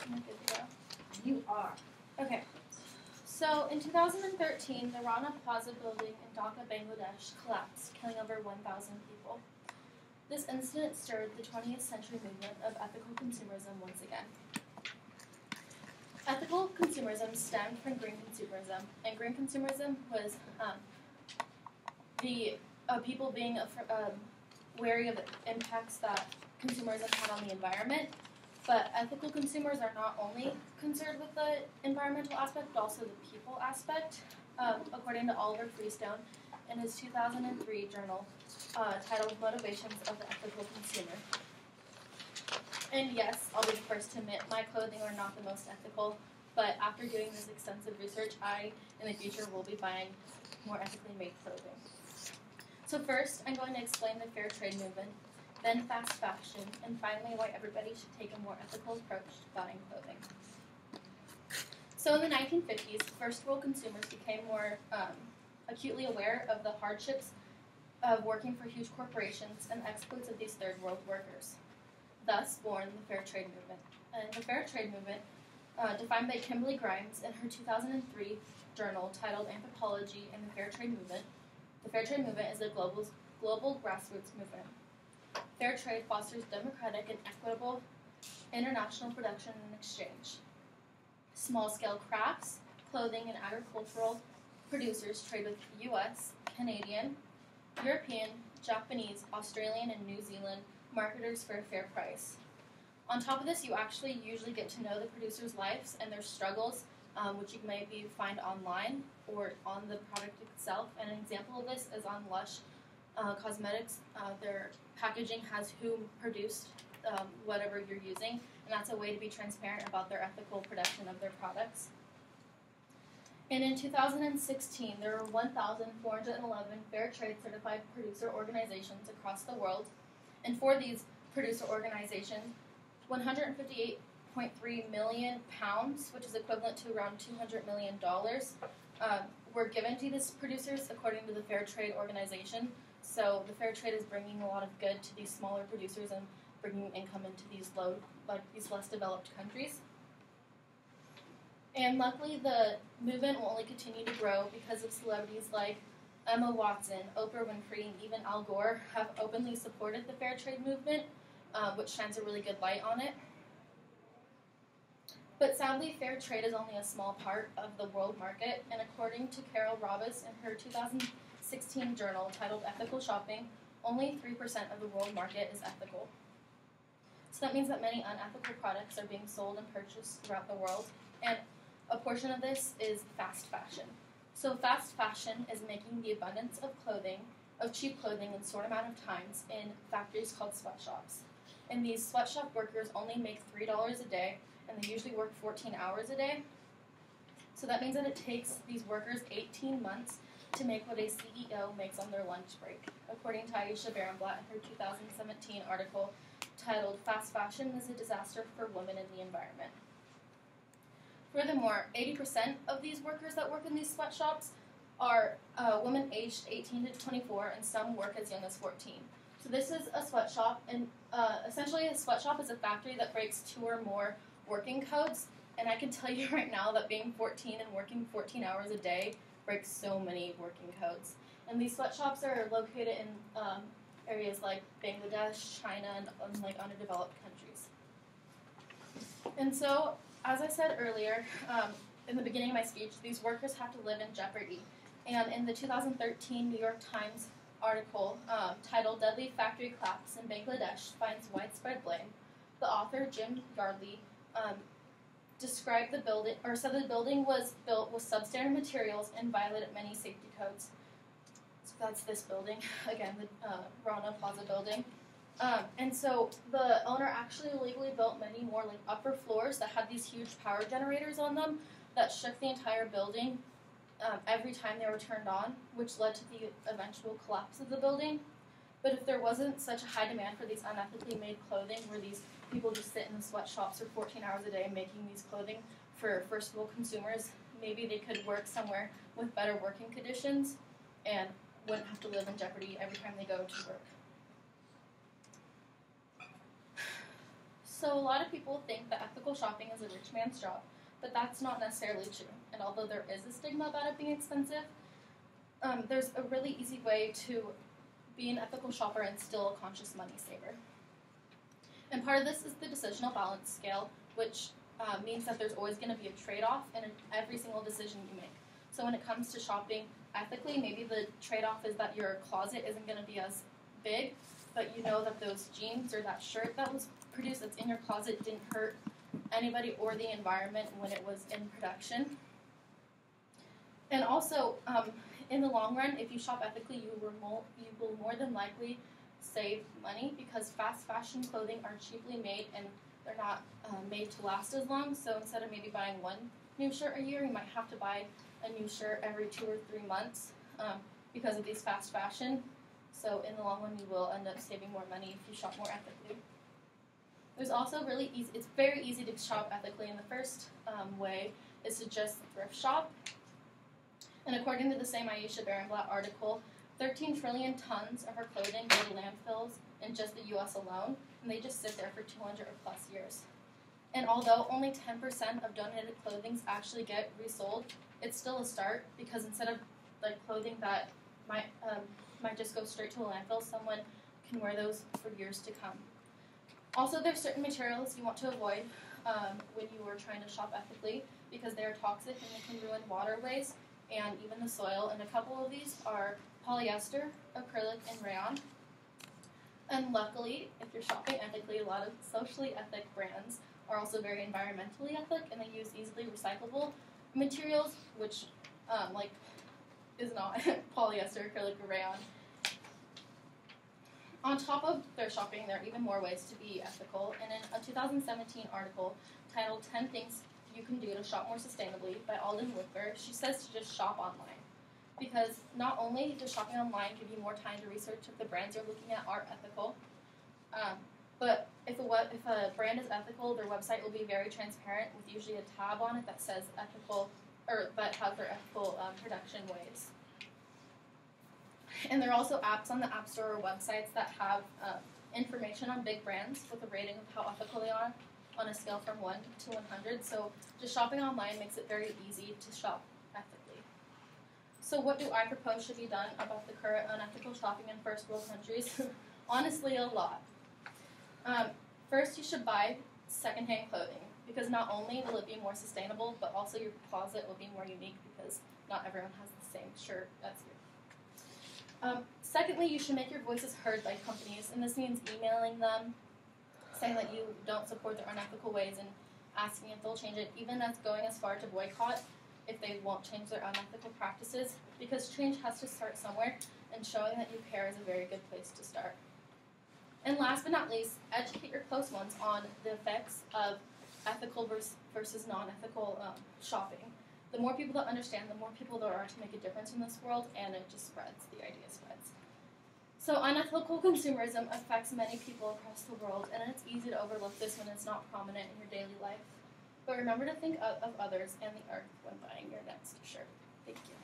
Am I good to go? You are. Okay. So in 2013, the Rana Plaza building in Dhaka, Bangladesh collapsed, killing over 1,000 people. This incident stirred the 20th century movement of ethical consumerism once again. Ethical consumerism stemmed from green consumerism, and green consumerism was the people being wary of the impacts that consumerism had on the environment. But ethical consumers are not only concerned with the environmental aspect, but also the people aspect. According to Oliver Freestone in his 2003 journal titled Motivations of the Ethical Consumer. And yes, I'll be the first to admit my clothing are not the most ethical, but after doing this extensive research, I, in the future, will be buying more ethically made clothing. So first, I'm going to explain the fair trade movement, then fast fashion, and finally why everybody should take a more ethical approach to buying clothing. So in the 1950s, first world consumers became more acutely aware of the hardships of working for huge corporations and the exploits of these third world workers. Thus born the fair trade movement. And the fair trade movement, defined by Kimberly Grimes in her 2003 journal titled Anthropology and the Fair Trade Movement, the fair trade movement is a global grassroots movement. Fair trade fosters democratic and equitable international production and exchange. Small-scale crafts, clothing, and agricultural producers trade with U.S., Canadian, European, Japanese, Australian, and New Zealand marketers for a fair price. On top of this, you actually usually get to know the producers' lives and their struggles, which you maybe find online or on the product itself. And an example of this is on Lush Cosmetics. Their packaging has who produced whatever you're using, and that's a way to be transparent about their ethical production of their products. And in 2016, there were 1,411 fair trade certified producer organizations across the world, and for these producer organizations, 158.3 million pounds, which is equivalent to around $200 million, were given to these producers according to the Fair Trade Organization. So the fair trade is bringing a lot of good to these smaller producers and bringing income into these less developed countries. And luckily, the movement will only continue to grow because of celebrities like Emma Watson, Oprah Winfrey, and even Al Gore have openly supported the fair trade movement, which shines a really good light on it. But sadly, fair trade is only a small part of the world market, and according to Carol Robbins in her 2016 journal titled Ethical Shopping, only 3% of the world market is ethical. So that means that many unethical products are being sold and purchased throughout the world, and a portion of this is fast fashion. So fast fashion is making the abundance of cheap clothing in a short amount of times in factories called sweatshops. And these sweatshop workers only make $3 a day, and they usually work 14 hours a day. So that means that it takes these workers 18 months to make what a CEO makes on their lunch break, according to Aisha Barenblatt in her 2017 article titled Fast Fashion is a Disaster for Women in the Environment. Furthermore, 80% of these workers that work in these sweatshops are women aged 18 to 24, and some work as young as 14. So this is a sweatshop, and essentially a sweatshop is a factory that breaks 2 or more working codes, and I can tell you right now that being 14 and working 14 hours a day breaks so many working codes. And these sweatshops are located in areas like Bangladesh, China, and like underdeveloped countries. And so, as I said earlier, in the beginning of my speech, these workers have to live in jeopardy. And in the 2013 New York Times article titled Deadly Factory Collapse in Bangladesh Finds Widespread Blame, the author, Jim Yardley, described the building, or said the building was built with substandard materials and violated many safety codes. So that's this building, again, the Rana Plaza building. And so the owner actually illegally built many more like upper floors that had these huge power generators on them that shook the entire building every time they were turned on, which led to the eventual collapse of the building. But if there wasn't such a high demand for these unethically made clothing, where these people just sit in the sweatshops for 14 hours a day making these clothing for first world consumers, maybe they could work somewhere with better working conditions and wouldn't have to live in jeopardy every time they go to work. So a lot of people think that ethical shopping is a rich man's job, but that's not necessarily true. And although there is a stigma about it being expensive, there's a really easy way to be an ethical shopper and still a conscious money saver. And part of this is the decisional balance scale, which means that there's always going to be a trade-off in every single decision you make. So when it comes to shopping ethically, maybe the trade-off is that your closet isn't going to be as big, but you know that those jeans or that shirt that was produced that's in your closet didn't hurt anybody or the environment when it was in production. And also, in the long run, if you shop ethically, you will more than likely save money because fast fashion clothing are cheaply made and they're not made to last as long. So instead of maybe buying one new shirt a year, you might have to buy a new shirt every 2 or 3 months because of these fast fashion. So in the long run, you will end up saving more money if you shop more ethically. There's also it's very easy to shop ethically, and the first way is to just thrift shop. And according to the same Ayesha Barenblatt article, 13 trillion tons of her clothing go to landfills in just the U.S. alone, and they just sit there for 200 or plus years. And although only 10% of donated clothing actually get resold, it's still a start because instead of like clothing that might just go straight to a landfill, someone can wear those for years to come. Also, there's certain materials you want to avoid when you are trying to shop ethically because they are toxic and they can ruin waterways and even the soil. And a couple of these are polyester, acrylic, and rayon. And luckily, if you're shopping ethically, a lot of socially ethic brands are also very environmentally ethic, and they use easily recyclable materials, which is not polyester, acrylic, or rayon. On top of their shopping, there are even more ways to be ethical. And in a 2017 article titled 10 Things You Can Do to Shop More Sustainably by Alden Whitber, she says to just shop online. Because not only does shopping online give you more time to research if the brands you're looking at are ethical, but if a brand is ethical, their website will be very transparent with usually a tab on it that says ethical, or that has their ethical production ways. And there are also apps on the App Store or websites that have information on big brands with a rating of how ethical they are on a scale from 1 to 100. So just shopping online makes it very easy to shop ethically. So what do I propose should be done about the current unethical shopping in first world countries? Honestly, a lot. First, you should buy secondhand clothing because not only will it be more sustainable, but also your closet will be more unique because not everyone has the same shirt as you. Secondly, you should make your voices heard by companies, and this means emailing them, saying that you don't support their unethical ways and asking if they'll change it, even as going as far to boycott if they won't change their unethical practices, because change has to start somewhere, and showing that you care is a very good place to start. And last but not least, educate your close ones on the effects of ethical versus non-ethical shopping. The more people that understand, the more people there are to make a difference in this world, and it just spreads, the idea spreads. So unethical consumerism affects many people across the world, and it's easy to overlook this when it's not prominent in your daily life. But remember to think of others and the earth when buying your next shirt. Thank you.